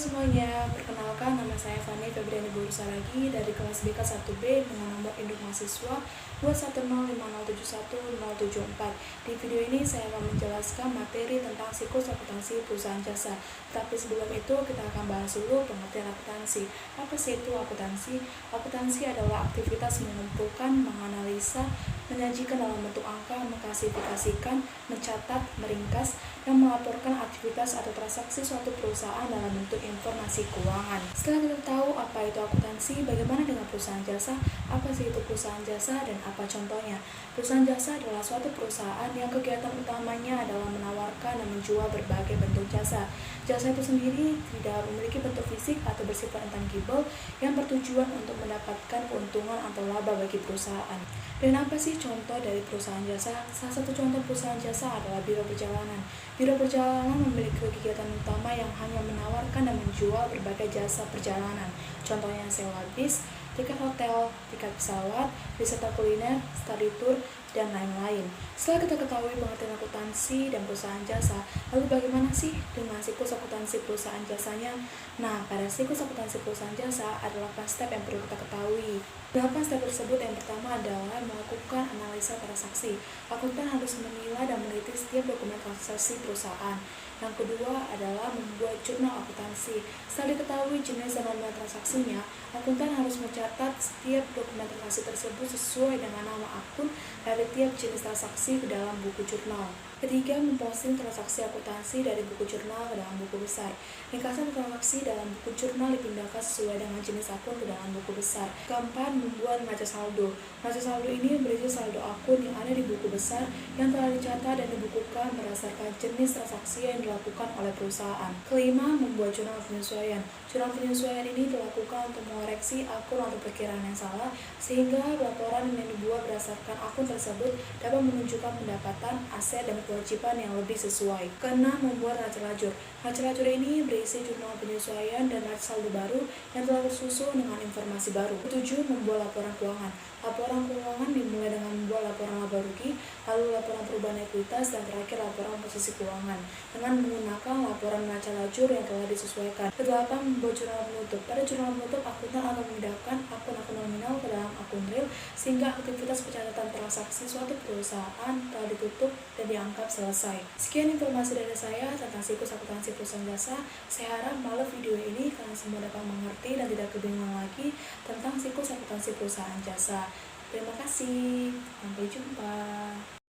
semuanya, perkenalkan nama saya Fani Febriani Saragi dari kelas BK 1B dengan nomor induk mahasiswa 21050710074. Di video ini saya akan menjelaskan materi tentang siklus akuntansi perusahaan jasa. Tapi sebelum itu kita akan bahas dulu pengertian akuntansi. Apa sih itu akuntansi? Akuntansi adalah aktivitas mengumpulkan, menganalisa, menyajikan dalam bentuk angka, mengklasifikasikan, mencatat, meringkas, dan melaporkan aktivitas atau transaksi suatu perusahaan dalam bentuk informasi keuangan. Setelah kita tahu apa itu akuntansi, bagaimana dengan perusahaan jasa? Apa sih itu perusahaan jasa dan apa contohnya? Perusahaan jasa adalah suatu perusahaan yang kegiatan utamanya adalah menawarkan dan menjual berbagai bentuk jasa. Jasa itu sendiri tidak memiliki bentuk fisik atau bersifat intangible yang bertujuan untuk mendapatkan keuntungan atau laba bagi perusahaan. Dan apa sih contoh dari perusahaan jasa? Salah satu contoh perusahaan jasa adalah biro perjalanan. Biro perjalanan memiliki kegiatan utama yang hanya menawarkan dan menjual berbagai jasa perjalanan. Contohnya sewa bis, tiket hotel, tiket pesawat, wisata kuliner, study tour, dan lain-lain. Setelah kita ketahui pengertian akuntansi dan perusahaan jasa, lalu bagaimana sih dengan siklus akuntansi perusahaan jasanya? Nah, pada siklus akuntansi perusahaan jasa ada 8 step yang perlu kita ketahui. 8 step tersebut yang pertama adalah melakukan analisa transaksi. Akuntan harus menilai dan meneliti setiap dokumen transaksi perusahaan. Yang kedua adalah membuat jurnal akuntansi. Setelah diketahui jenis dan nominal transaksinya, akuntan harus mencatat setiap dokumen transaksi tersebut sesuai dengan nama akun dari tiap jenis transaksi ke dalam buku jurnal. Ketiga, memposting transaksi akuntansi dari buku jurnal ke dalam buku besar. Ringkasan transaksi dalam buku jurnal dipindahkan sesuai dengan jenis akun ke dalam buku besar. Keempat, membuat neraca saldo. Neraca saldo ini berisi saldo akun yang ada di buku besar yang telah dicatat dan dibukukan berdasarkan jenis transaksi yang dilakukan oleh perusahaan. Kelima, membuat jurnal penyesuaian. Jurnal penyesuaian ini dilakukan untuk mengoreksi akun atau perkiraan yang salah, sehingga laporan yang dibuat berdasarkan akun tersebut dapat menunjukkan pendapatan, aset, dan kewajiban yang lebih sesuai. Keenam, membuat neraca lajur. Neraca lajur ini berisi jurnal penyesuaian dan neraca saldo baru yang telah tersusun dengan informasi baru. Ketujuh, membuat laporan keuangan. Laporan keuangan dimulai dengan membuat laporan laba rugi, lalu laporan perubahan ekuitas, dan terakhir laporan posisi keuangan dengan menggunakan laporan neraca lajur yang telah disesuaikan. Kedelapan, membuat jurnal penutup. Pada jurnal penutup, akuntan akan memindahkan akun-akun nominal ke dalam akun real sehingga aktivitas pencatatan transaksi suatu perusahaan telah ditutup dan dianggap selesai. Sekian informasi dari saya tentang siklus akuntansi perusahaan jasa. Saya harap melalui video ini kalian semua dapat mengerti dan tidak kebingungan lagi tentang siklus akuntansi perusahaan jasa. Terima kasih. Sampai jumpa.